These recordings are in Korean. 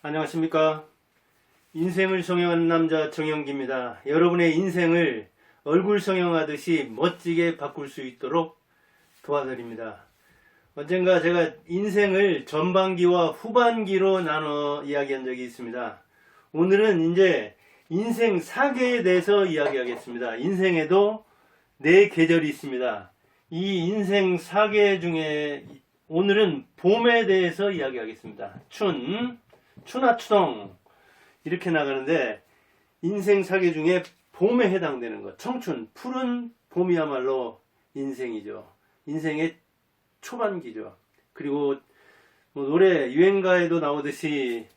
안녕하십니까. 인생을 성형하는 남자 정영기입니다. 여러분의 인생을 얼굴 성형하듯이 멋지게 바꿀 수 있도록 도와드립니다. 언젠가 제가 인생을 전반기와 후반기로 나눠 이야기한 적이 있습니다. 오늘은 이제 인생 사계에 대해서 이야기하겠습니다. 인생에도 네 계절이 있습니다. 이 인생 사계 중에 오늘은 봄에 대해서 이야기하겠습니다. 추나추동 이렇게 나가는데 인생 사계 중에 봄에 해당되는 것, 청춘, 푸른 봄이야말로 인생이죠. 인생의 초반기죠. 그리고 뭐 노래 유행가에도 나오듯이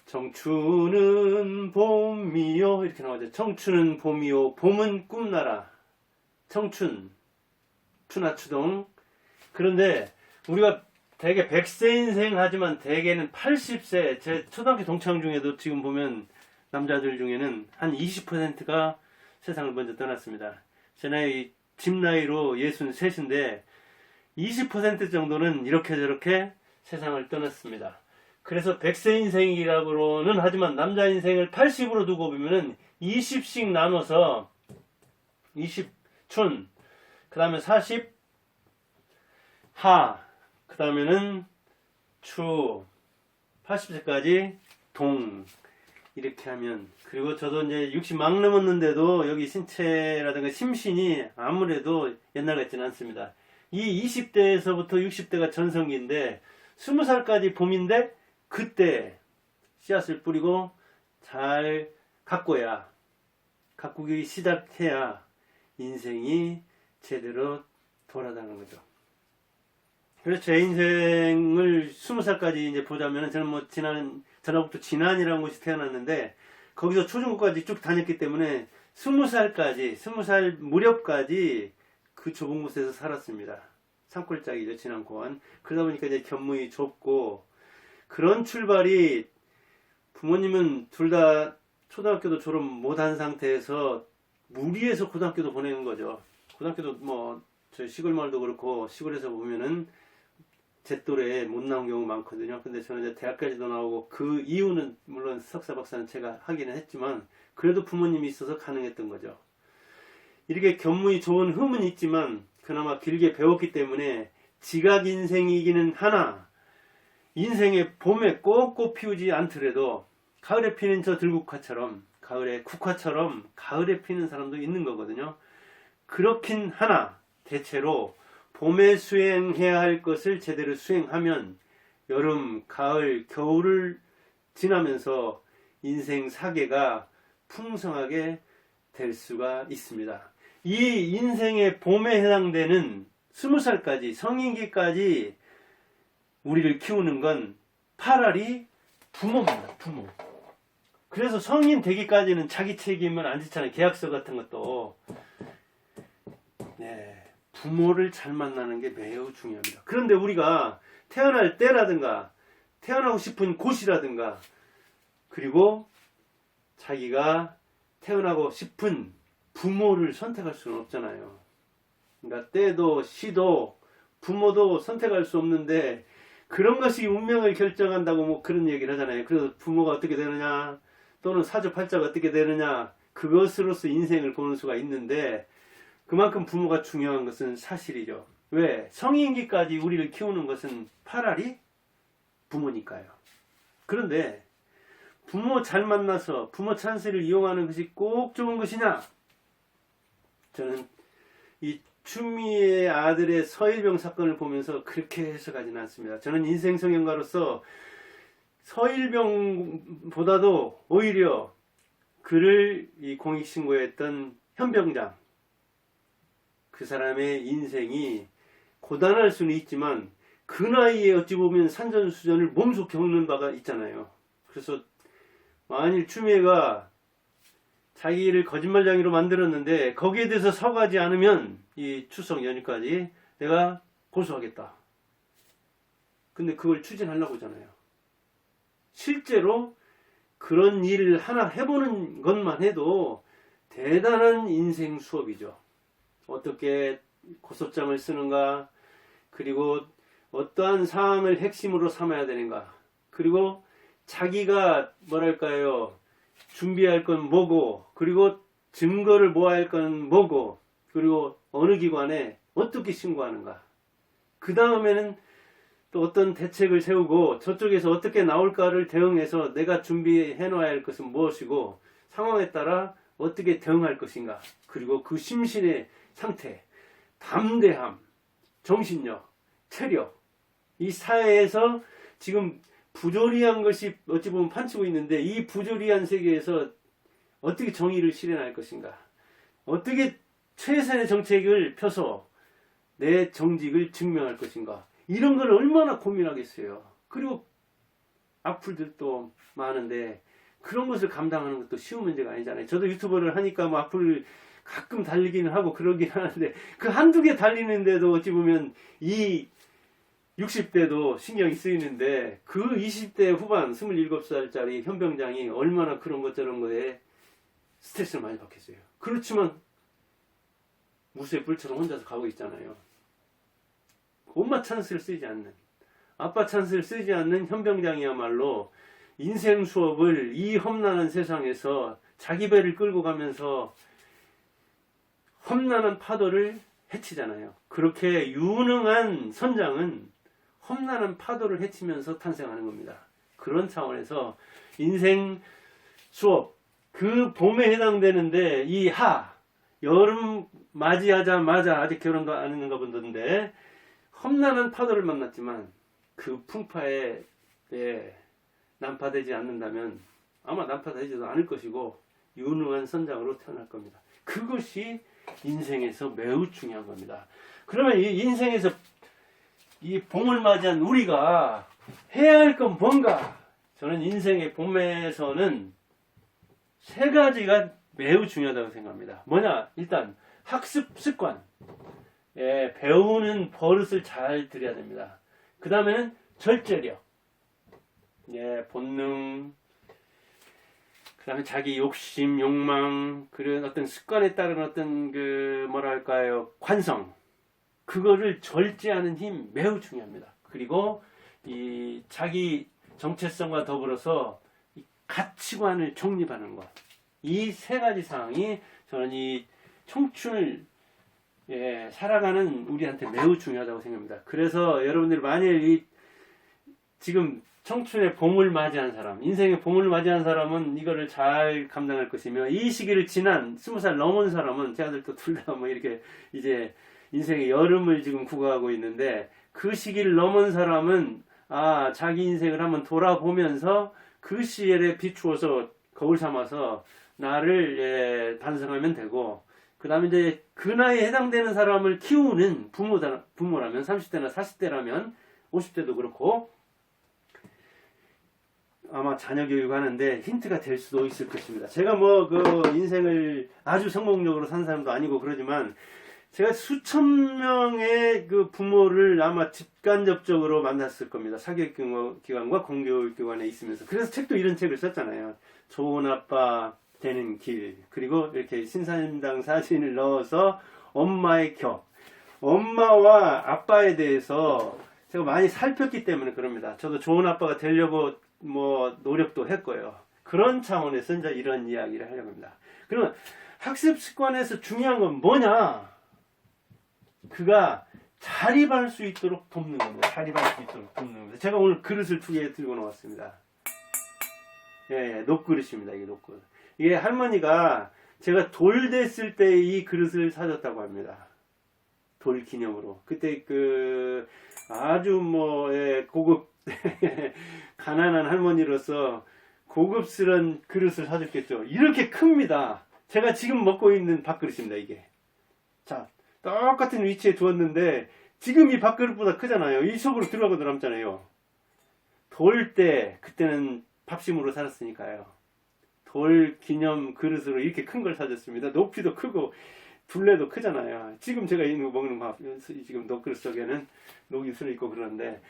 청춘은 봄이요 이렇게 나오죠. 청춘은 봄이요, 봄은 꿈나라. 청춘, 추나추동. 그런데 우리가 대개 100세 인생 하지만 대개는 80세, 제 초등학교 동창 중에도 지금 보면 남자들 중에는 한 20%가 세상을 먼저 떠났습니다. 제 나이, 집 나이로 63인데 20% 정도는 이렇게 저렇게 세상을 떠났습니다. 그래서 100세 인생이라고는 하지만 남자 인생을 80으로 두고 보면은 20씩 나눠서 20춘, 그 다음에 40 하, 그 다음에는 추, 80세까지 동, 이렇게 하면, 그리고 저도 이제 60 막 넘었는데도 여기 신체라든가 심신이 아무래도 옛날 같지는 않습니다. 이 20대에서부터 60대가 전성기인데 20살까지 봄인데 그때 씨앗을 뿌리고 잘 가꾸기 시작해야 인생이 제대로 돌아가는 거죠. 그래서 제 인생을 20살까지 이제 보자면 저는 뭐 전라북도 진안이라는 곳이 태어났는데 거기서 초중고까지 쭉 다녔기 때문에 20살 무렵까지 그 좁은 곳에서 살았습니다. 산골짜기죠, 진안고원. 그러다 보니까 이제 견문이 좁고 그런 출발이 부모님은 둘 다 초등학교도 졸업 못한 상태에서 무리해서 고등학교도 보내는 거죠. 고등학교도 뭐 저희 시골 마을도 그렇고 시골에서 보면은 제 또래 못 나온 경우 많거든요. 근데 저는 이제 대학까지도 나오고 그 이유는 물론 석사 박사는 제가 하기는 했지만 그래도 부모님이 있어서 가능했던 거죠. 이렇게 견문이 좋은 흠은 있지만 그나마 길게 배웠기 때문에 지각 인생이기는 하나 인생의 봄에 꼭꼭 피우지 않더라도 가을에 피는 저 들국화처럼 가을에 국화처럼 가을에 피는 사람도 있는 거거든요. 그렇긴 하나 대체로 봄에 수행해야 할 것을 제대로 수행하면 여름, 가을, 겨울을 지나면서 인생 사계가 풍성하게 될 수가 있습니다. 이 인생의 봄에 해당되는 20살까지 성인기까지 우리를 키우는 건 파라리 부모입니다. 부모. 그래서 성인 되기까지는 자기 책임은 안 지잖아요. 계약서 같은 것도. 네. 부모를 잘 만나는 게 매우 중요합니다. 그런데 우리가 태어날 때라든가 태어나고 싶은 곳이라든가 그리고 자기가 태어나고 싶은 부모를 선택할 수는 없잖아요. 그러니까 때도 시도 부모도 선택할 수 없는데 그런 것이 운명을 결정한다고 뭐 그런 얘기를 하잖아요. 그래서 부모가 어떻게 되느냐 또는 사주팔자가 어떻게 되느냐 그것으로서 인생을 보는 수가 있는데 그만큼 부모가 중요한 것은 사실이죠. 왜? 성인기까지 우리를 키우는 것은 파라리 부모니까요. 그런데 부모 잘 만나서 부모 찬스를 이용하는 것이 꼭 좋은 것이냐? 저는 이 추미애 아들의 서일병 사건을 보면서 그렇게 해석하지는 않습니다. 저는 인생성형가로서 서일병보다도 오히려 그를 이 공익신고했던 현병장 그 사람의 인생이 고단할 수는 있지만 그 나이에 어찌 보면 산전수전을 몸소 겪는 바가 있잖아요. 그래서 만일 추미애가 자기를 거짓말장이로 만들었는데 거기에 대해서 사과하지 않으면 이 추석 연휴까지 내가 고소하겠다. 근데 그걸 추진하려고 하잖아요. 실제로 그런 일을 하나 해보는 것만 해도 대단한 인생 수업이죠. 어떻게 고소장을 쓰는가, 그리고 어떠한 사항을 핵심으로 삼아야 되는가, 그리고 자기가 뭐랄까요, 준비할 건 뭐고, 그리고 증거를 모아야 할 건 뭐고, 그리고 어느 기관에 어떻게 신고하는가. 그 다음에는 또 어떤 대책을 세우고 저쪽에서 어떻게 나올까를 대응해서 내가 준비해 놔야 할 것은 무엇이고 상황에 따라 어떻게 대응할 것인가. 그리고 그 심신의 상태, 담대함, 정신력, 체력, 이 사회에서 지금 부조리한 것이 어찌 보면 판치고 있는데 이 부조리한 세계에서 어떻게 정의를 실현할 것인가. 어떻게 최선의 정책을 펴서 내 정직을 증명할 것인가. 이런 걸 얼마나 고민하겠어요. 그리고 악플들도 많은데 그런 것을 감당하는 것도 쉬운 문제가 아니잖아요. 저도 유튜버를 하니까 뭐 악플을 가끔 달리기는 하고 그러긴 하는데 그 한두 개 달리는데도 어찌 보면 이 60대도 신경이 쓰이는데 그 20대 후반 27살짜리 현병장이 얼마나 그런 것 저런 거에 스트레스를 많이 받겠어요. 그렇지만 무쇠 뿔처럼 혼자서 가고 있잖아요. 엄마 찬스를 쓰지 않는, 아빠 찬스를 쓰지 않는 현병장이야말로 인생 수업을 이 험난한 세상에서 자기 배를 끌고 가면서 험난한 파도를 헤치잖아요. 그렇게 유능한 선장은 험난한 파도를 헤치면서 탄생하는 겁니다. 그런 차원에서 인생 수업, 그 봄에 해당되는데 이 여름 맞이하자마자 아직 결혼도 안 했는가 본데 험난한 파도를 만났지만 그 풍파에 난파되지 않는다면 아마 난파되지도 않을 것이고 유능한 선장으로 태어날 겁니다. 그것이 인생에서 매우 중요한 겁니다. 그러면 이 인생에서 이 봄을 맞이한 우리가 해야 할 건 뭔가? 저는 인생의 봄에서는 세 가지가 매우 중요하다고 생각합니다. 뭐냐? 일단 학습 습관. 배우는 버릇을 잘 들여야 됩니다. 그 다음에는 절제력. 본능. 그 다음에 자기 욕심, 욕망, 그런 어떤 습관에 따른 어떤 뭐랄까요, 관성. 그거를 절제하는 힘 매우 중요합니다. 그리고 이 자기 정체성과 더불어서 이 가치관을 정립하는 것. 이 세 가지 사항이 저는 이 청춘을 살아가는 우리한테 매우 중요하다고 생각합니다. 그래서 여러분들이 만일 지금 청춘의 봄을 맞이한 사람, 인생의 봄을 맞이한 사람은 이거를 잘 감당할 것이며 이 시기를 지난 20살 넘은 사람은 제 아들도 둘 다 뭐 이렇게 이제 인생의 여름을 지금 구가하고 있는데 그 시기를 넘은 사람은 자기 인생을 한번 돌아보면서 그 시절에 비추어서 거울 삼아서 나를 반성하면 되고 그 다음에 이제 그 나이에 해당되는 사람을 키우는 부모라면 30대나 40대라면 50대도 그렇고 아마 자녀 교육하는데 힌트가 될 수도 있을 것입니다. 제가 뭐 인생을 아주 성공적으로 산 사람도 아니고 그러지만 제가 수천 명의 그 부모를 아마 직간접적으로 만났을 겁니다. 사교육기관과 공교육기관에 있으면서. 그래서 책도 이런 책을 썼잖아요. 좋은 아빠 되는 길. 그리고 이렇게 신사임당 사진을 넣어서 엄마의 격. 엄마와 아빠에 대해서 제가 많이 살폈기 때문에 그럽니다. 저도 좋은 아빠가 되려고 뭐 노력도 했고요. 그런 차원에서 이제 이런 이야기를 하려고 합니다. 그러면 학습 습관에서 중요한 건 뭐냐? 그가 자립할 수 있도록 돕는 겁니다. 자립할 수 있도록 돕는 겁니다. 제가 오늘 그릇을 2개 들고 나왔습니다. 녹그릇입니다. 이게 녹그릇. 이게 할머니가 제가 돌 됐을 때 이 그릇을 사줬다고 합니다. 돌 기념으로. 그때 아주 고급 가난한 할머니로서 고급스러운 그릇을 사줬겠죠. 이렇게 큽니다. 제가 지금 먹고 있는 밥그릇입니다. 이게. 자, 똑같은 위치에 두었는데 지금 이 밥그릇보다 크잖아요. 이 속으로 들어가고 남잖아요. 돌 때 그때는 밥심으로 살았으니까요. 돌 기념 그릇으로 이렇게 큰 걸 사줬습니다. 높이도 크고 둘레도 크잖아요. 지금 제가 먹는 밥 지금 녹그릇 속에는 녹이 들어있고 그러는데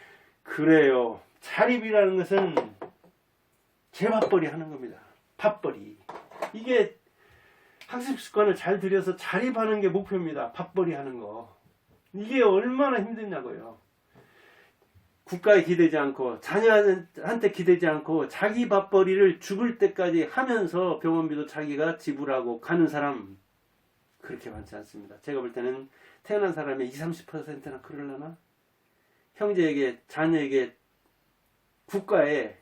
그래요. 자립이라는 것은 재밥벌이 하는 겁니다. 밥벌이. 이게 학습 습관을 잘 들여서 자립하는 게 목표입니다. 밥벌이 하는 거. 이게 얼마나 힘드냐고요. 국가에 기대지 않고 자녀한테 기대지 않고 자기 밥벌이를 죽을 때까지 하면서 병원비도 자기가 지불하고 가는 사람 그렇게 많지 않습니다. 제가 볼 때는 태어난 사람의 20, 30%나 그러려나? 형제에게 자녀에게 국가에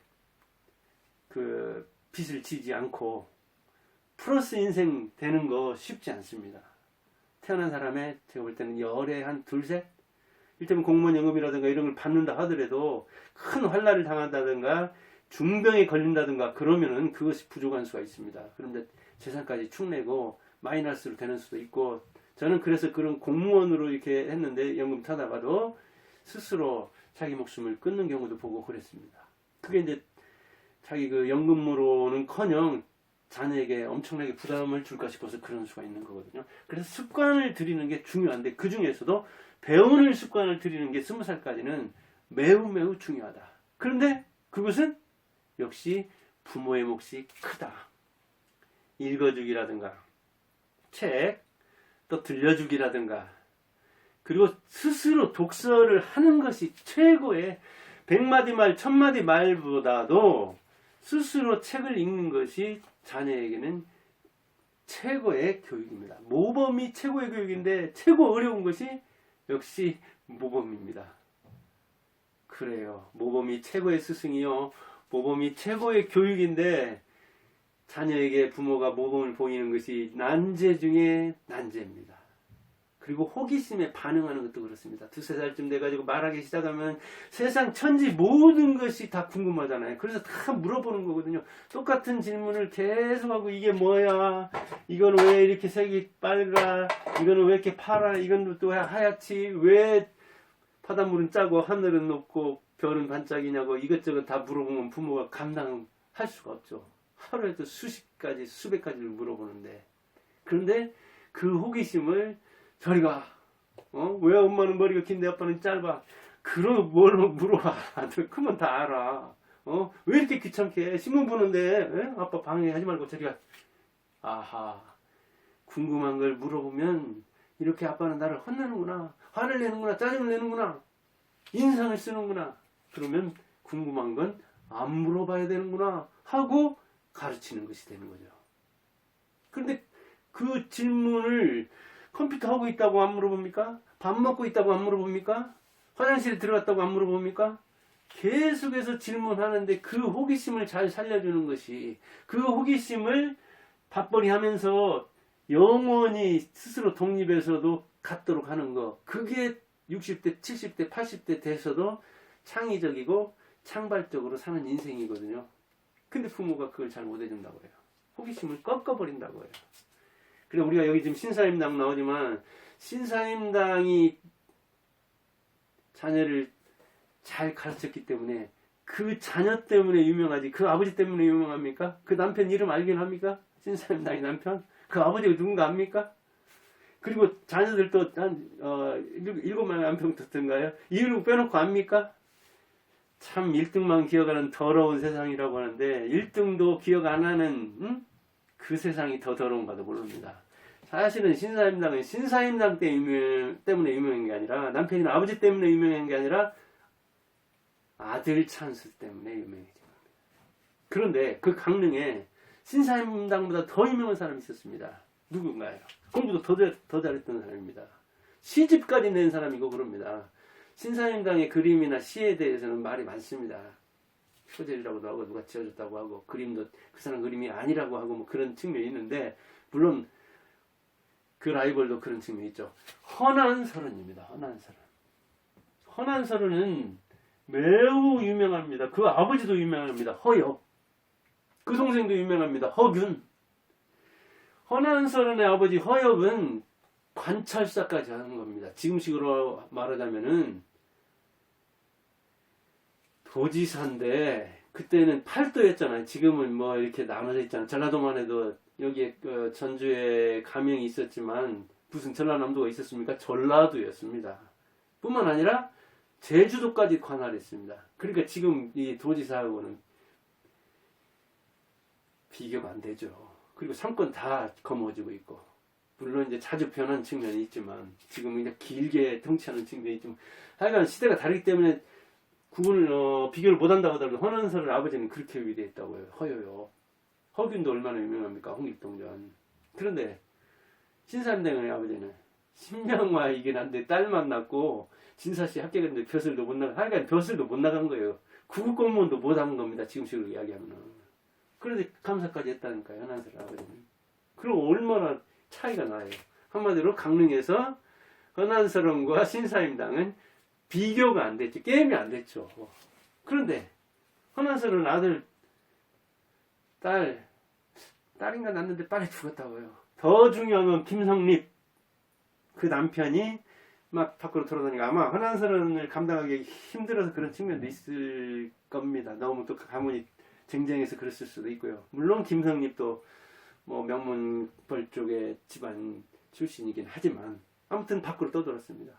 그 빚을 지지 않고 플러스 인생 되는 거 쉽지 않습니다. 태어난 사람의 제가 볼 때는 열에 한 둘셋 일테면 공무원 연금이라든가 이런 걸 받는다 하더라도 큰 환난을 당한다든가 중병에 걸린다든가 그러면은 그것이 부족한 수가 있습니다. 그런데 재산까지 축 내고 마이너스로 되는 수도 있고 저는 그래서 그런 공무원으로 이렇게 했는데 연금 타다가도 스스로 자기 목숨을 끊는 경우도 보고 그랬습니다. 그게 이제 자기 그 연금으로는커녕 자녀에게 엄청나게 부담을 줄까 싶어서 그런 수가 있는 거거든요. 그래서 습관을 들이는 게 중요한데 그 중에서도 배우는 습관을 들이는 게 20살까지는 매우 중요하다. 그런데 그것은 역시 부모의 몫이 크다. 읽어주기라든가 책, 또 들려주기라든가 그리고 스스로 독서를 하는 것이 최고의 100마디 말, 1000마디 말보다도 스스로 책을 읽는 것이 자녀에게는 최고의 교육입니다. 모범이 최고의 교육인데 최고 어려운 것이 역시 모범입니다. 그래요. 모범이 최고의 스승이요. 모범이 최고의 교육인데 자녀에게 부모가 모범을 보이는 것이 난제 중에 난제입니다. 그리고 호기심에 반응하는 것도 그렇습니다. 두세 살쯤 돼가지고 말하기 시작하면 세상 천지 모든 것이 다 궁금하잖아요. 그래서 다 물어보는 거거든요. 똑같은 질문을 계속하고 이게 뭐야? 이건 왜 이렇게 색이 빨라? 이거는 왜 이렇게 파라? 이건 또 왜 하얗지? 왜 바닷물은 짜고 하늘은 높고 별은 반짝이냐고 이것저것 다 물어보면 부모가 감당할 수가 없죠. 하루에도 수십 가지, 수백 가지를 물어보는데 그런데 그 호기심을 저리 가. 왜 엄마는 머리가 긴데 아빠는 짧아? 그럼 뭘 물어봐. 너 크면 다 알아. 왜 이렇게 귀찮게 해? 신문 보는데 아빠 방해하지 말고 저리 가. 아하. 궁금한 걸 물어보면 이렇게 아빠는 나를 혼내는구나. 화를 내는구나. 짜증을 내는구나. 인상을 쓰는구나. 그러면 궁금한 건 안 물어봐야 되는구나 하고 가르치는 것이 되는 거죠. 그런데 그 질문을 컴퓨터 하고 있다고 안 물어봅니까? 밥 먹고 있다고 안 물어봅니까? 화장실에 들어갔다고 안 물어봅니까? 계속해서 질문하는데 그 호기심을 잘 살려주는 것이 그 호기심을 밥벌이 하면서 영원히 스스로 독립해서도 갖도록 하는 거 그게 60대, 70대, 80대 돼서도 창의적이고 창발적으로 사는 인생이거든요. 근데 부모가 그걸 잘 못해준다고 해요. 호기심을 꺾어버린다고 해요. 그래 우리가 여기 지금 신사임당 나오지만 신사임당이 자녀를 잘 가르쳤기 때문에 그 자녀 때문에 유명하지 그 아버지 때문에 유명합니까? 그 남편 이름 알긴 합니까? 신사임당의 남편? 그 아버지가 누군가 압니까? 그리고 자녀들도 한 7명의 남편 듣던가요? 이름 빼놓고 압니까? 참 1등만 기억하는 더러운 세상이라고 하는데 1등도 기억 안 하는 그 세상이 더 더러운가도 모릅니다. 사실은 신사임당은 신사임당 때문에 유명한 게 아니라 남편이나 아버지 때문에 유명한 게 아니라 아들 찬스 때문에 유명해진 겁니다. 그런데 그 강릉에 신사임당보다 더 유명한 사람이 있었습니다. 누군가요? 공부도 더 잘했던 사람입니다. 시집까지 낸 사람이고 그럽니다. 신사임당의 그림이나 시에 대해서는 말이 많습니다. 소재라고도 하고 누가 지어줬다고 하고 그림도 그 사람 그림이 아니라고 하고 뭐 그런 측면이 있는데 물론 그 라이벌도 그런 측면이 있죠. 허난설은입니다. 허난설은 매우 유명합니다. 그 아버지도 유명합니다. 허엽. 그 동생도 유명합니다. 허균. 허난설의 아버지 허엽은 관찰사까지 하는 겁니다. 지금식으로 말하자면은 도지사인데 그때는 팔도였잖아요. 지금은 뭐 이렇게 나눠져 있잖아요. 전라도만 해도 여기에 전주에 가명이 있었지만 무슨 전라남도가 있었습니까? 전라도였습니다. 뿐만 아니라 제주도까지 관할했습니다. 그러니까 지금 이 도지사하고는 비교가 안 되죠. 그리고 상권 다 거머쥐고 있고 물론 이제 자주 변한 측면이 있지만 지금 이제 길게 통치하는 측면이 있지만 하여간 시대가 다르기 때문에 비교를 못한다고 하더라도 헌안설을 아버지는 그렇게 위대했다고요. 허요요. 허균도 얼마나 유명합니까? 홍길동전. 그런데 신사임당의 아버지는 신명화이긴 한데 딸만 낳고 진사씨 합격했는데 벼슬도 못 나가. 하여간 벼슬도 못 나간 거예요. 구급 공무원도 못 한 겁니다. 지금식으로 이야기하면은. 그런데 감사까지 했다니까요. 헌안설 아버지는. 그럼 얼마나 차이가 나요. 한마디로 강릉에서 헌안설원과 신사임당은 비교가 안 됐죠. 게임이 안 됐죠. 그런데 헌안설은 아들, 딸인가 낳는데 빨리 죽었다고요. 더 중요한 건 김성립 그 남편이 막 밖으로 돌아다니고 아마 헌안설원을 감당하기 힘들어서 그런 측면도 있을 겁니다. 너무 또 가문이 쟁쟁해서 그랬을 수도 있고요. 물론 김성립도 뭐 명문벌 쪽의 집안 출신이긴 하지만 아무튼 밖으로 떠돌았습니다.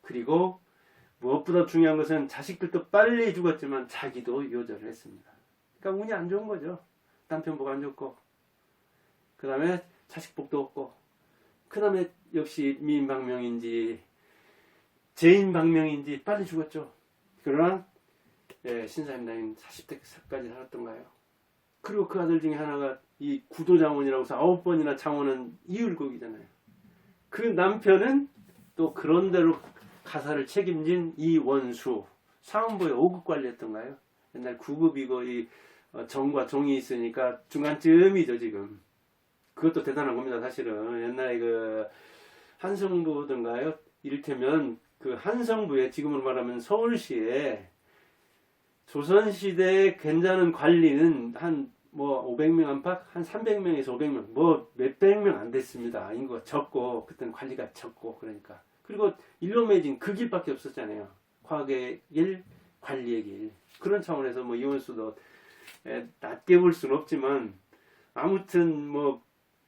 그리고 무엇보다 중요한 것은 자식들도 빨리 죽었지만 자기도 요절을 했습니다. 그러니까 운이 안 좋은 거죠. 남편 복 안 좋고 그 다음에 자식 복도 없고 그 다음에 역시 미인방명인지 재인방명인지 빨리 죽었죠. 그러나 신사임당은 40대까지 살았던가요. 그리고 그 아들 중에 하나가 이 구도장원이라고 해서 9번이나 장원은 이율곡이잖아요. 그 남편은 또 그런대로 가사를 책임진 이원수 사원부의 5급 관리했던가요? 옛날 9급이고 이 정과 종이 있으니까 중간쯤이죠 지금. 그것도 대단한 겁니다 사실은. 옛날에 그 한성부든가요? 이를테면 그 한성부에 지금으로 말하면 서울시에 조선시대에 괜찮은 관리는 한 뭐 500명 안팎? 한 300명에서 500명 뭐 몇백 명 안 됐습니다. 인구가 적고 그때는 관리가 적고 그러니까. 그리고 일로매진 그 길밖에 없었잖아요. 과학의 길, 관리의 길. 그런 차원에서 뭐 이원수도 낮게 볼 수는 없지만 아무튼 뭐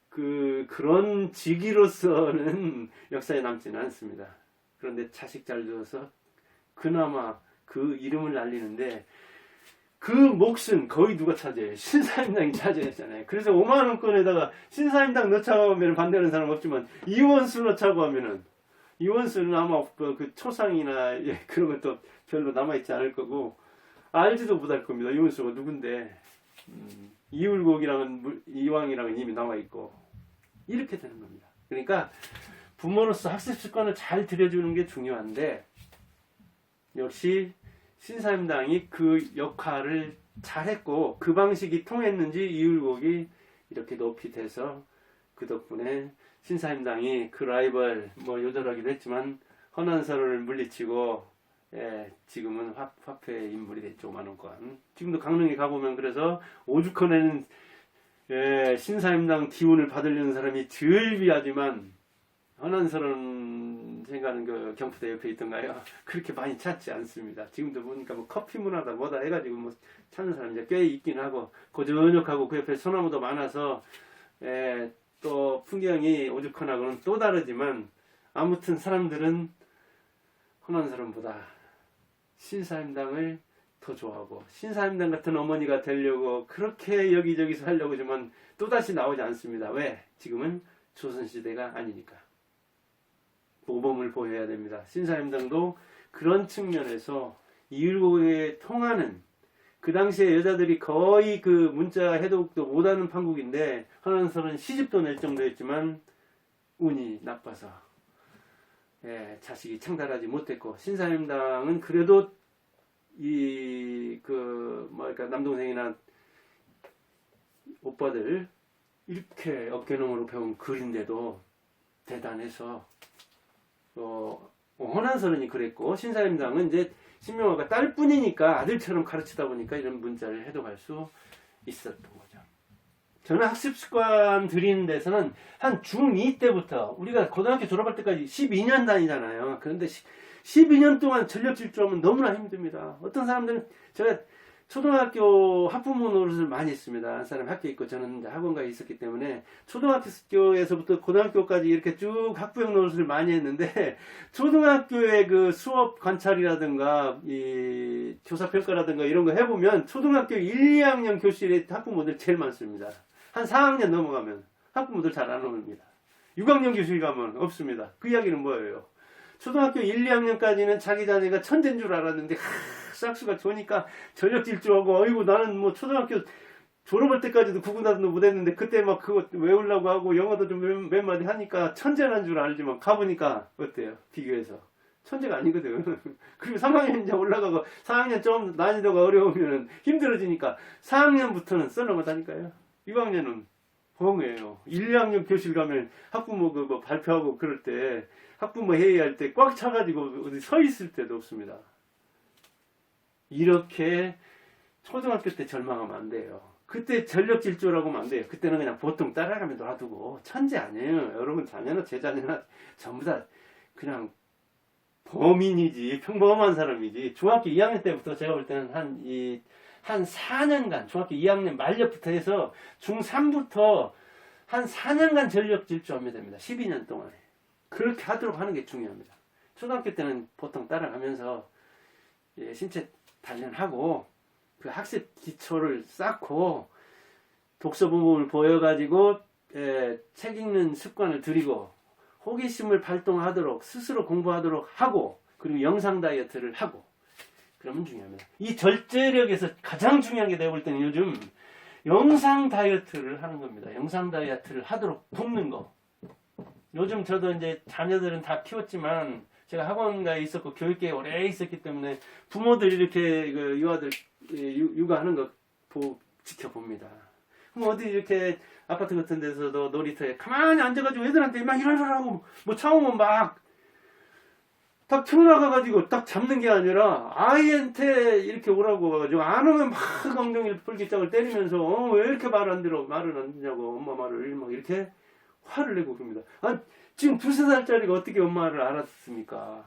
그런 직위로서는 역사에 남지는 않습니다. 그런데 자식 잘 두어서 그나마 그 이름을 날리는데 그 몫은 거의 누가 차지해요? 신사임당이 차지했잖아요. 그래서 5만원권에다가 신사임당 넣자고 하면 반대하는 사람 없지만 이원수 넣자고 하면은 이원수는 아마 그 초상이나 그런 것도 별로 남아있지 않을 거고 알지도 못할 겁니다. 이원수가 누군데 이율곡이랑은 이왕이랑은 이미 남아있고 이렇게 되는 겁니다. 그러니까 부모로서 학습 습관을 잘 들여주는 게 중요한데 역시 신사임당이 그 역할을 잘했고 그 방식이 통했는지 이율곡이 이렇게 높이 돼서 그 덕분에 신사임당이 그 라이벌 뭐 요절하기도 했지만 헌안설을 물리치고 지금은 화폐 인물이 됐죠. 5만원권. 지금도 강릉에 가보면 그래서 오죽헌에는 신사임당 기운을 받으려는 사람이 즐비하지만 헌안설은 생각하는 그 경포대 옆에 있던가요? 그렇게 많이 찾지 않습니다. 지금도 보니까 뭐 커피 문화다 뭐다 해가지고 뭐 찾는 사람이 이제 꽤 있긴 하고 고즈넉하고 그 옆에 소나무도 많아서 또 풍경이 오죽헌하고는 또 다르지만 아무튼 사람들은 헌안설원보다 신사임당을 더 좋아하고 신사임당 같은 어머니가 되려고 그렇게 여기저기서 하려고 하지만 또다시 나오지 않습니다. 왜? 지금은 조선시대가 아니니까. 모범을 보여야 됩니다. 신사임당도 그런 측면에서 이율곡에 통하는 그 당시에 여자들이 거의 그 문자 해독도 못하는 판국인데 헌안설은 시집도 낼 정도였지만 운이 나빠서 자식이 창달하지 못했고 신사임당은 그래도 그러니까 남동생이나 오빠들 이렇게 어깨너머로 배운 글인데도 대단해서 헌안설은이 그랬고 신사임당은 이제 신명화가 딸뿐이니까 아들처럼 가르치다 보니까 이런 문자를 해독할 수 있었던 거죠. 저는 학습 습관 들이는 데서는 한 중2 때부터 우리가 고등학교 졸업할 때까지 12년 다니잖아요. 그런데 12년 동안 전력 질주하면 너무나 힘듭니다. 어떤 사람들은 제가 초등학교 학부모 노릇을 많이 했습니다. 한 사람 학교에 있고 저는 이제 학원가에 있었기 때문에 초등학교에서부터 고등학교까지 이렇게 쭉 학부형 노릇을 많이 했는데 초등학교의 그 수업 관찰이라든가 이 교사평가라든가 이런 거 해보면 초등학교 1, 2학년 교실에 학부모들 제일 많습니다. 한 4학년 넘어가면 학부모들 잘 안 옵니다. 6학년 교실 가면 없습니다. 그 이야기는 뭐예요? 초등학교 1, 2학년까지는 자기 자녀가 천재인 줄 알았는데 싹수가 좋으니까 전력 질주하고 어이구 나는 뭐 초등학교 졸업할 때까지도 구구단도 못했는데 그때 막 그거 외우려고 하고 영어도 좀 몇 마디 하니까 천재란 줄 알지만 가보니까 어때요? 비교해서 천재가 아니거든. 그리고 3학년 이제 올라가고 4학년 좀 난이도가 어려우면 힘들어지니까 4학년부터는 써나가다니까요. 6학년은 벙이에요. 1, 2학년 교실 가면 학부모 뭐 발표하고 그럴 때 학부모 회의할 때 꽉 차가지고 어디 서 있을 때도 없습니다. 이렇게 초등학교 때 절망하면 안 돼요. 그때 전력 질주라고 하면 안 돼요. 그때는 그냥 보통 따라가면 놔두고 천재 아니에요. 여러분 자녀나 제 자녀나 전부 다 그냥 범인이지 평범한 사람이지. 중학교 2학년 때부터 제가 볼 때는 한 4년간 중학교 2학년 말년부터 해서 중3부터 한 4년간 전력 질주하면 됩니다. 12년 동안에. 그렇게 하도록 하는 게 중요합니다. 초등학교 때는 보통 따라가면서 신체 단련하고 그 학습 기초를 쌓고 독서 부분을 보여가지고 책 읽는 습관을 들이고 호기심을 발동하도록 스스로 공부하도록 하고 그리고 영상 다이어트를 하고 그러면 중요합니다. 이 절제력에서 가장 중요한 게 내가 볼 때는 요즘 영상 다이어트를 하는 겁니다. 영상 다이어트를 하도록 돕는 거. 요즘 저도 이제 자녀들은 다 키웠지만 제가 학원가에 있었고 교육계에 오래 있었기 때문에 부모들이 이렇게 그 유아들 육아하는 거 지켜봅니다. 그럼 어디 이렇게 아파트 같은 데서도 놀이터에 가만히 앉아가지고 애들한테 막 이러라고 뭐 차오면 막 딱 튀어나가가지고 딱 잡는 게 아니라 아이한테 이렇게 오라고 가가지고 안 오면 막 엉덩이를 풀기장을 때리면서 왜 이렇게 말 안 들어 말을 안 듣냐고 엄마 말을 막 이렇게 화를 내고 그럽니다. 아, 지금 2~3살짜리가 어떻게 엄마를 알았습니까?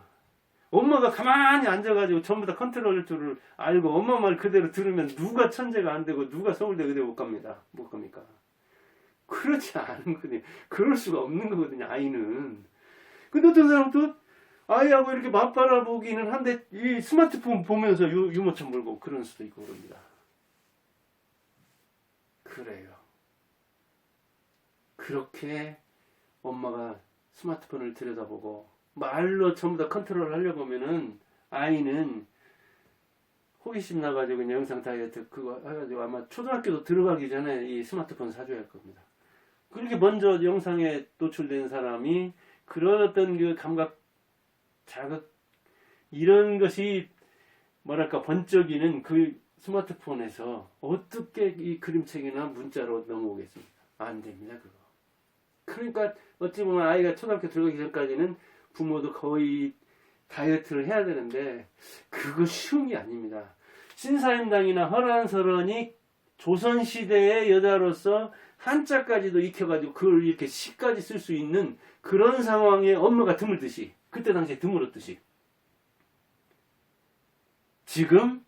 엄마가 가만히 앉아가지고 전부 다 컨트롤할 줄을 알고 엄마 말 그대로 들으면 누가 천재가 안 되고 누가 서울대 의대 못 갑니다. 못 갑니까? 그렇지 않은 거거든요. 그럴 수가 없는 거거든요. 아이는. 근데 어떤 사람도 아이하고 이렇게 맞바라 보기는 한데 이 스마트폰 보면서 유모차 물고 그런 수도 있고 그럽니다. 그래요. 그렇게 엄마가 스마트폰을 들여다보고 말로 전부 다 컨트롤 하려고 하면은 아이는 호기심 나가지고 그냥 영상 다이어트 그거 해가지고 아마 초등학교도 들어가기 전에 이 스마트폰 사줘야 할 겁니다. 그렇게 먼저 영상에 노출된 사람이 그런 어떤 그 감각 자극 이런 것이 뭐랄까 번쩍이는 그 스마트폰에서 어떻게 이 그림책이나 문자로 넘어오겠습니까? 안 됩니다 그거. 그러니까 어찌 보면 아이가 초등학교 들어가기 전까지는 부모도 거의 다이어트를 해야 되는데 그거 쉬운 게 아닙니다. 신사임당이나 허란설원이 조선시대의 여자로서 한자까지도 익혀가지고 그걸 이렇게 시까지 쓸 수 있는 그런 상황에 엄마가 드물듯이 그때 당시에 드물었듯이 지금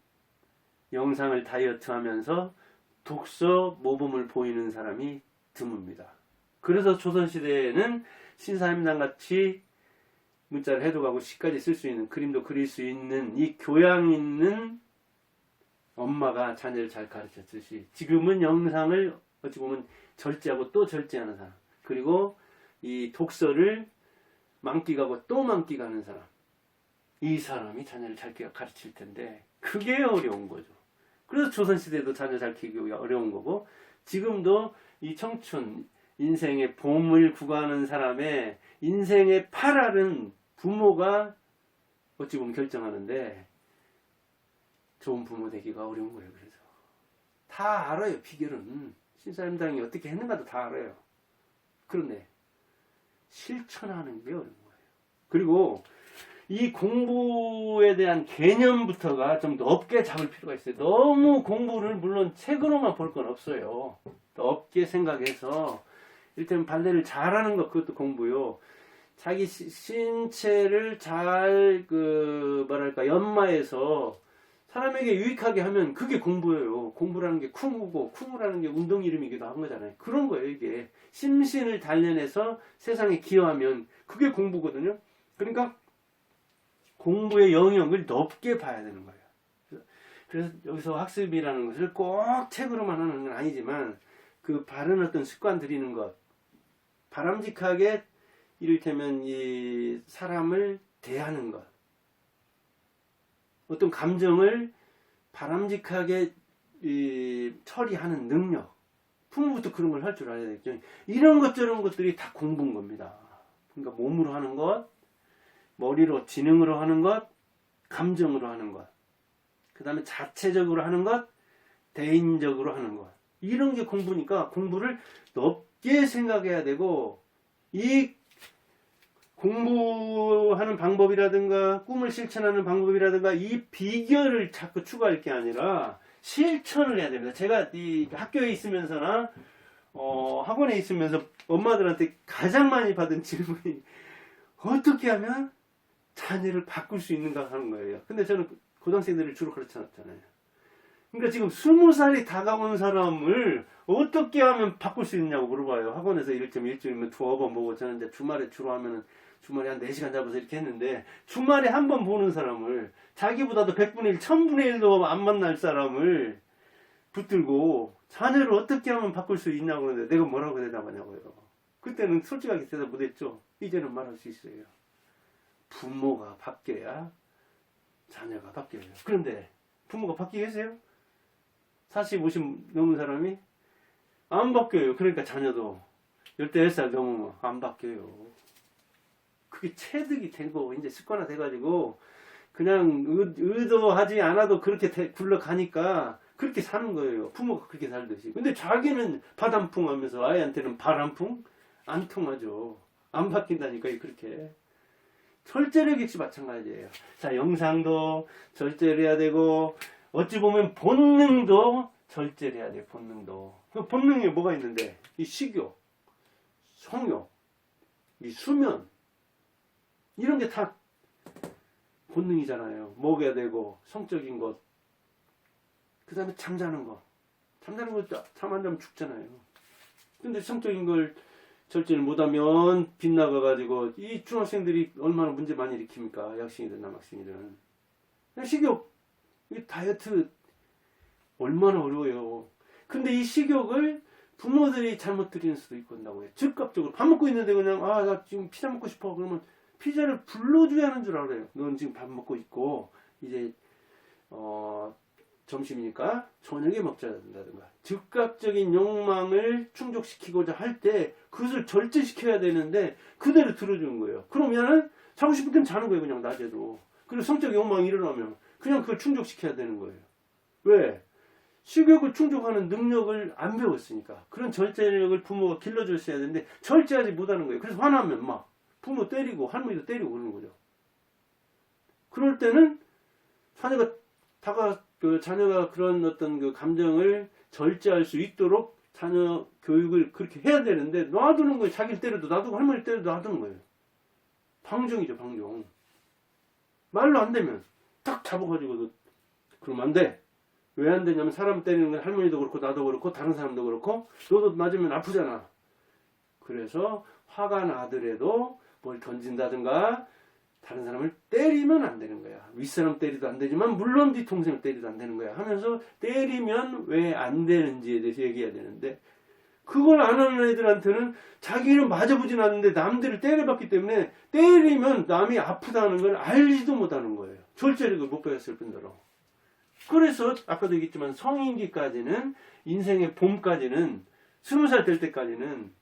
영상을 다이어트 하면서 독서 모범을 보이는 사람이 드뭅니다. 그래서 조선시대에는 신사임당 같이 문자를 해독하고 시까지 쓸 수 있는 그림도 그릴 수 있는 이 교양 있는 엄마가 자녀를 잘 가르쳤듯이 지금은 영상을 어찌 보면 절제하고 또 절제하는 사람 그리고 이 독서를 만끽하고 또 만끽하는 사람 이 사람이 자녀를 잘 가르칠 텐데 그게 어려운 거죠. 그래서 조선시대도 자녀 잘 키우기 어려운 거고 지금도 이 청춘 인생의 봄을 구가하는 사람의 인생의 8알은 부모가 어찌 보면 결정하는데 좋은 부모 되기가 어려운 거예요. 그래서 다 알아요. 비결은 신사임당이 어떻게 했는가도 다 알아요. 그런데 실천하는 게 어려운 거예요. 그리고 이 공부에 대한 개념부터가 좀 넓게 잡을 필요가 있어요. 너무 공부를 물론 책으로만 볼 건 없어요. 넓게 생각해서 이를테면 발레를 잘하는 것 그것도 공부요. 자기 신체를 잘 연마해서 사람에게 유익하게 하면 그게 공부예요. 공부라는 게 쿵우고 쿵우라는 게 운동 이름이기도 한 거잖아요. 그런 거예요. 이게 심신을 단련해서 세상에 기여하면 그게 공부거든요. 그러니까 공부의 영역을 넓게 봐야 되는 거예요. 그래서 여기서 학습이라는 것을 꼭 책으로만 하는 건 아니지만 그 바른 어떤 습관 들이는 것 바람직하게 이를테면 이 사람을 대하는 것, 어떤 감정을 바람직하게 처리하는 능력, 부모부터 그런 걸 할 줄 알아야 되겠죠. 이런 것 저런 것들이 다 공부인 겁니다. 그러니까 몸으로 하는 것, 머리로 지능으로 하는 것, 감정으로 하는 것, 그 다음에 자체적으로 하는 것, 대인적으로 하는 것, 이런 게 공부니까 공부를 넓게 생각해야 되고, 이 공부하는 방법이라든가 꿈을 실천하는 방법이라든가 이 비결을 자꾸 추구할 게 아니라 실천을 해야 됩니다. 제가 이 학교에 있으면서나 학원에 있으면서 엄마들한테 가장 많이 받은 질문이 어떻게 하면 자녀를 바꿀 수 있는가 하는 거예요. 근데 저는 고등학생들을 주로 가르쳐놨잖아요. 그러니까 지금 20살이 다가온 사람을 어떻게 하면 바꿀 수 있냐고 물어봐요. 학원에서 1.1주일이면 두어 번 보고, 저는 이제 주말에 주로 하면은 주말에 한 4시간 잡아서 이렇게 했는데, 주말에 한 번 보는 사람을, 자기보다도 100분의 1, 1000분의 1도 안 만날 사람을 붙들고 자녀를 어떻게 하면 바꿀 수 있냐고 그러는데 내가 뭐라고 대답하냐고요. 그때는 솔직하게 대답 못했죠. 이제는 말할 수 있어요. 부모가 바뀌어야 자녀가 바뀌어요. 그런데 부모가 바뀌겠어요? 40, 50 넘은 사람이 안 바뀌어요. 그러니까 자녀도 10살 넘으면 안 바뀌어요. 그게 체득이 되고 이제 습관화 돼가지고 그냥 의도하지 않아도 그렇게 굴러가니까 그렇게 사는 거예요. 부모가 그렇게 살듯이. 근데 자기는 바람풍 하면서 아이한테는 바람풍? 안 통하죠. 안 바뀐다니까 그렇게. 절제력 역시 마찬가지예요. 자, 영상도 절제를 해야 되고, 어찌 보면 본능도 절제를 해야 돼요. 본능도. 그 본능에 뭐가 있는데, 이 식욕, 성욕, 이 수면, 이런 게 다 본능이잖아요. 먹여야 되고, 성적인 것, 그 다음에 잠자는 거. 잠자는 거 잠 안 자면 죽잖아요. 근데 성적인 걸 절제를 못하면 빗나가가지고 이 중학생들이 얼마나 문제 많이 일으킵니까? 여학생이든 남학생이든. 식욕, 이 다이어트 얼마나 어려워요. 근데 이 식욕을 부모들이 잘못 드리는 수도 있고 한다고요. 즉각적으로 밥 먹고 있는데 그냥 나 지금 피자 먹고 싶어. 그러면 피자를 불러줘야 하는 줄 알아요. 넌 지금 밥 먹고 있고 이제 점심이니까 저녁에 먹자 된다든가. 즉각적인 욕망을 충족시키고자 할 때 그것을 절제시켜야 되는데 그대로 들어주는 거예요. 그러면은 자고 싶을 땐 자는 거예요. 그냥 낮에도. 그리고 성적 욕망이 일어나면 그냥 그걸 충족시켜야 되는 거예요. 왜? 식욕을 충족하는 능력을 안 배웠으니까. 그런 절제력을 부모가 길러줬어야 되는데 절제하지 못하는 거예요. 그래서 화나면 막 부모 때리고 할머니도 때리고 그러는 거죠. 그럴 때는 자녀가 그런 어떤 그 감정을 절제할 수 있도록 자녀 교육을 그렇게 해야 되는데 놔두는 거예요. 자기를 때려도 놔두고 할머니 때려도 놔두는 거예요. 방종이죠, 방종. 말로 안 되면 딱 잡아가지고 그러면 안 돼. 왜 안 되냐면 사람 때리는 건 할머니도 그렇고 나도 그렇고 다른 사람도 그렇고 너도 맞으면 아프잖아. 그래서 화가 나더라도 뭘 던진다든가 다른 사람을 때리면 안 되는 거야. 윗사람 때리도 안 되지만 물론 뒤통수를 때리도 안 되는 거야. 하면서 때리면 왜 안 되는지에 대해서 얘기해야 되는데 그걸 안 하는 애들한테는 자기는 맞아보진 않는데 남들을 때려봤기 때문에 때리면 남이 아프다는 걸 알지도 못하는 거예요. 절제력을 못 배웠을 뿐더러. 그래서 아까도 얘기했지만 성인기까지는 인생의 봄까지는 20살 될 때까지는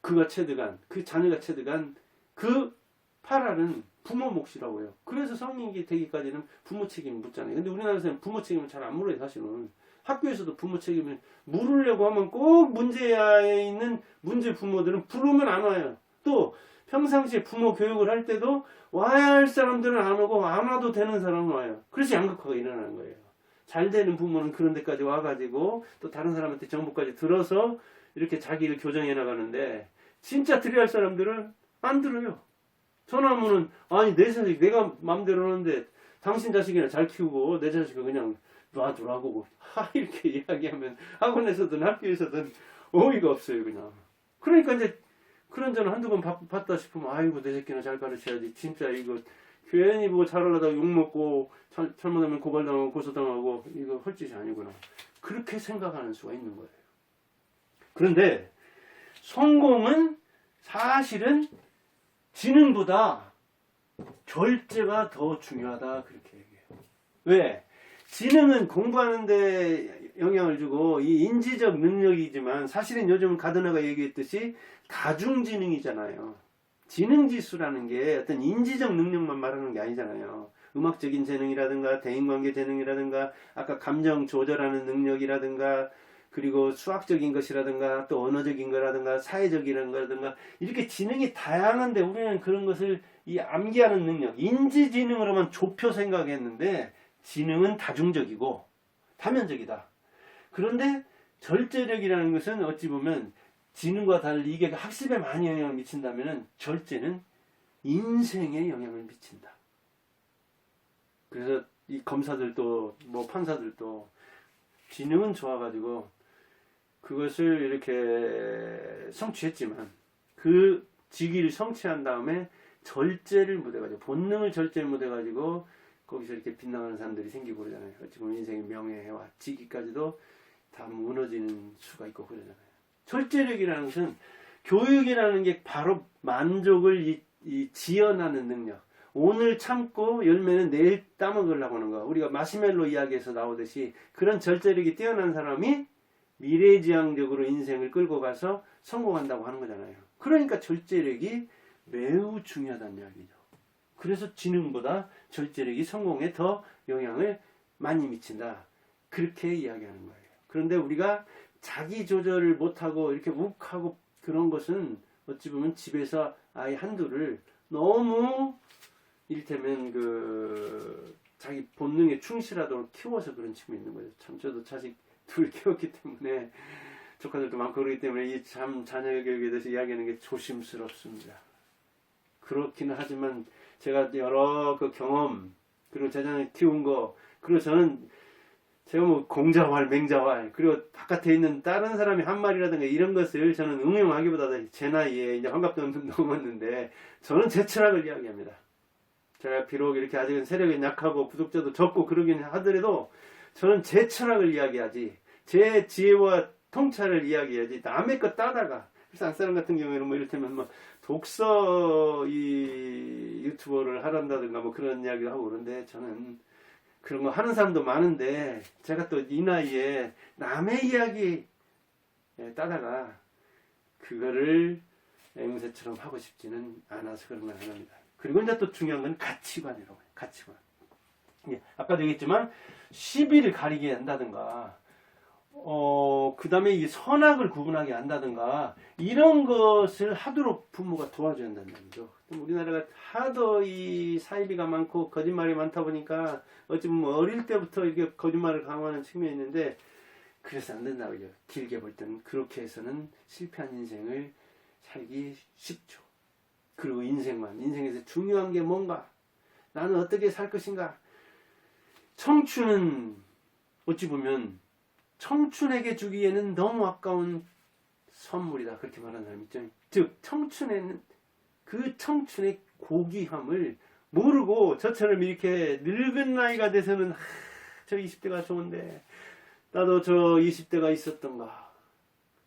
그가 체득한 그 자녀가 체득한 그 파라는 부모 몫이라고 해요. 그래서 성인기 되기까지는 부모 책임을 묻잖아요. 근데 우리나라에서는 부모 책임을 잘 안 물어요. 사실은 학교에서도 부모 책임을 물으려고 하면 꼭 문제에 있는 문제 부모들은 부르면 안 와요. 또 평상시에 부모 교육을 할 때도 와야 할 사람들은 안 오고 안 와도 되는 사람은 와요. 그래서 양극화가 일어나는 거예요. 잘 되는 부모는 그런 데까지 와가지고 또 다른 사람한테 정보까지 들어서 이렇게 자기를 교정해 나가는데 진짜 들어야 할 사람들은 안 들어요. 전화하면은 아니 내 자식 내가 마음대로 하는데 당신 자식이나 잘 키우고 내 자식은 그냥 놔두라고 이렇게 이야기하면 학원에서든 학교에서든 어이가 없어요. 그냥. 그러니까 이제 그런 전화 한두 번 봤다 싶으면 아이고 내 새끼나 잘 가르쳐야지. 진짜 이거 괜히 뭐 잘하려다가 욕먹고 잘못하면 고발당하고 고소당하고 이거 할 짓이 아니구나. 그렇게 생각하는 수가 있는 거예요. 그런데 성공은 사실은 지능보다 절제가 더 중요하다 그렇게 얘기해요. 왜? 지능은 공부하는데 영향을 주고 이 인지적 능력이지만 사실은 요즘 가드너가 얘기했듯이 다중지능이잖아요. 지능지수라는 게 어떤 인지적 능력만 말하는 게 아니잖아요. 음악적인 재능이라든가 대인관계 재능이라든가 아까 감정 조절하는 능력이라든가 그리고 수학적인 것이라든가 또 언어적인 거라든가 사회적인 거라든가 이렇게 지능이 다양한데 우리는 그런 것을 이 암기하는 능력, 인지지능으로만 좁혀 생각했는데 지능은 다중적이고 다면적이다. 그런데 절제력이라는 것은 어찌 보면 지능과 달리 이게 학습에 많이 영향을 미친다면 절제는 인생에 영향을 미친다. 그래서 이 검사들도 뭐 판사들도 지능은 좋아가지고 그것을 이렇게 성취했지만 그 직위를 성취한 다음에 절제를 못해가지고 본능을 절제를 못해가지고 거기서 이렇게 빗나가는 사람들이 생기고 그러잖아요. 어찌 보면 인생의 명예와 직위까지도 다 무너지는 수가 있고 그러잖아요. 절제력이라는 것은 교육이라는 게 바로 만족을 지연하는 능력. 오늘 참고 열매는 내일 따먹으려고 하는 거. 우리가 마시멜로 이야기에서 나오듯이 그런 절제력이 뛰어난 사람이 미래지향적으로 인생을 끌고 가서 성공한다고 하는 거잖아요. 그러니까 절제력이 매우 중요하다는 이야기죠. 그래서 지능보다 절제력이 성공에 더 영향을 많이 미친다. 그렇게 이야기하는 거예요. 그런데 우리가 자기 조절을 못하고 이렇게 욱하고 그런 것은 어찌 보면 집에서 아이 한둘을 너무 이를테면 자기 본능에 충실하도록 키워서 그런 측면이 있는 거죠. 참 저도 자식 둘 키웠기 때문에 조카들도 많고 그렇기 때문에 이 참 자녀 교육에 대해서 이야기하는 게 조심스럽습니다. 그렇기는 하지만 제가 여러 그 경험 그리고 제 자녀 키운 거 그리고 저는 제가 뭐 공자왈 맹자왈 그리고 바깥에 있는 다른 사람이 한 말이라든가 이런 것을 저는 응용하기보다 제 나이에 이제 환갑도 넘었는데 저는 제 철학을 이야기합니다. 제가 비록 이렇게 아직은 세력이 약하고 구독자도 적고 그러긴 하더라도 저는 제 철학을 이야기하지 제 지혜와 통찰을 이야기하지 남의 것 따다가 그래서 안사람 같은 경우에는 뭐 이를테면 뭐 독서 이 유튜버를 하란다든가 뭐 그런 이야기를 하고 그러는데 저는 그런 거 하는 사람도 많은데 제가 또 이 나이에 남의 이야기 따다가 그거를 앵무새처럼 하고 싶지는 않아서 그런 걸 안 합니다. 그리고 이제 또 중요한 건 가치관이라고 해요. 가치관. 아까도 얘기했지만 시비를 가리게 한다든가 그 다음에 이 선악을 구분하게 한다든가 이런 것을 하도록 부모가 도와줘야 한다는 얘기죠. 우리나라가 하도 이 사이비가 많고 거짓말이 많다 보니까 어찌 보면 어릴 때부터 이렇게 거짓말을 강화하는 측면이 있는데 그래서 안 된다고 해요. 길게 볼 때는 그렇게 해서는 실패한 인생을 살기 쉽죠. 그리고 인생에서 중요한 게 뭔가 나는 어떻게 살 것인가. 청춘은 어찌 보면 청춘에게 주기에는 너무 아까운 선물이다. 그렇게 말하는 사람이 있죠. 즉 청춘에는 그 청춘의 고귀함을 모르고 저처럼 이렇게 늙은 나이가 돼서는 저 20대가 좋은데 나도 저 20대가 있었던가.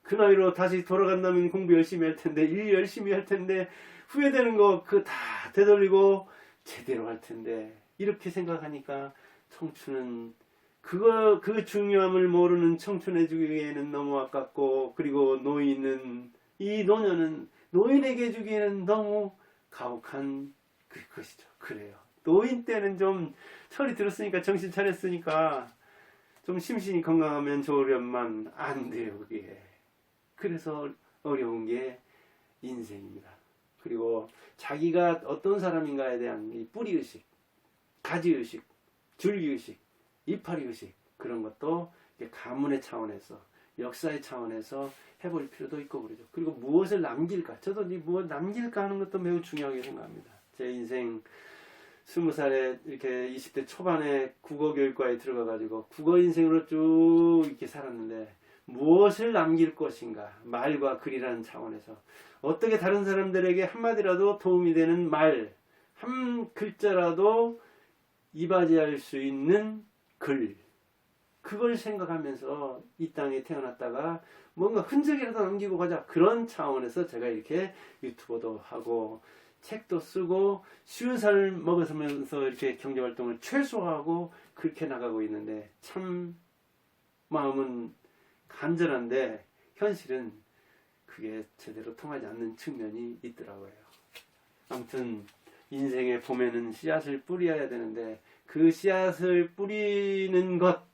그 나이로 다시 돌아간다면 공부 열심히 할 텐데 일 열심히 할 텐데 후회되는 거 그 다 되돌리고 제대로 할 텐데 이렇게 생각하니까 청춘은 그 중요함을 모르는 청춘에 주기에는 너무 아깝고 그리고 이 노년은 노인에게 주기에는 너무 가혹한 것이죠. 그래요. 노인 때는 좀 철이 들었으니까 정신 차렸으니까 좀 심신이 건강하면 좋으련만 안 돼요. 그게. 그래서 어려운 게 인생입니다. 그리고 자기가 어떤 사람인가에 대한 이 뿌리의식, 가지의식, 줄기의식, 이파리의식 그런 것도 가문의 차원에서 역사의 차원에서 해볼 필요도 있고 그러죠. 그리고 무엇을 남길까? 저도 무엇 남길까 하는 것도 매우 중요하게 생각합니다. 제 인생 20살에 이렇게 20대 초반에 국어교육과에 들어가가지고 국어 인생으로 쭉 이렇게 살았는데 무엇을 남길 것인가? 말과 글이라는 차원에서 어떻게 다른 사람들에게 한마디라도 도움이 되는 말, 한 글자라도 이바지할 수 있는 글, 그걸 생각하면서 이 땅에 태어났다가 뭔가 흔적이라도 남기고 가자. 그런 차원에서 제가 이렇게 유튜버도 하고 책도 쓰고 쉬운 살 먹으면서 이렇게 경제활동을 최소화하고 그렇게 나가고 있는데 참 마음은 간절한데 현실은 그게 제대로 통하지 않는 측면이 있더라고요. 아무튼 인생에 보면은 씨앗을 뿌려야 되는데 그 씨앗을 뿌리는 것,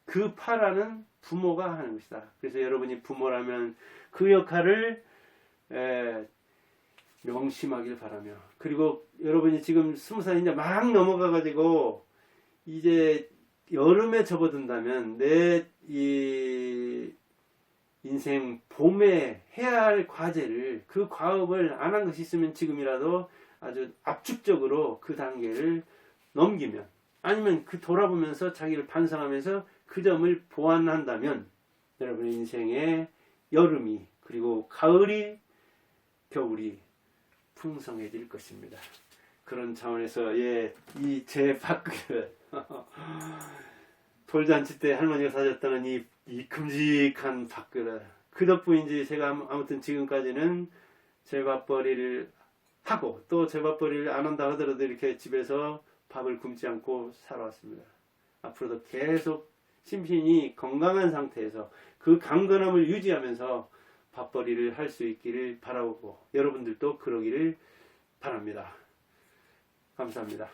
그 파라는 부모가 하는 것이다. 그래서 여러분이 부모라면 그 역할을 명심하길 바라며, 그리고 여러분이 지금 20살 이제 막 넘어가가지고 이제 여름에 접어든다면 내 이 인생 봄에 해야 할 과제를, 그 과업을 안 한 것이 있으면 지금이라도 아주 압축적으로 그 단계를 넘기면, 아니면 그 돌아보면서 자기를 반성하면서 그 점을 보완한다면 여러분의 인생에 여름이, 그리고 가을이, 겨울이 풍성해질 것입니다. 그런 차원에서 이 제 밥그릇 돌잔치 때 할머니가 사줬다는 이 큼직한 밥그릇, 그 덕분인지 제가 아무튼 지금까지는 제 밥벌이를 하고, 또 제 밥벌이를 안 한다 하더라도 이렇게 집에서 밥을 굶지 않고 살아왔습니다. 앞으로도 계속 심신이 건강한 상태에서 그 강건함을 유지하면서 밥벌이를 할 수 있기를 바라고, 여러분들도 그러기를 바랍니다. 감사합니다.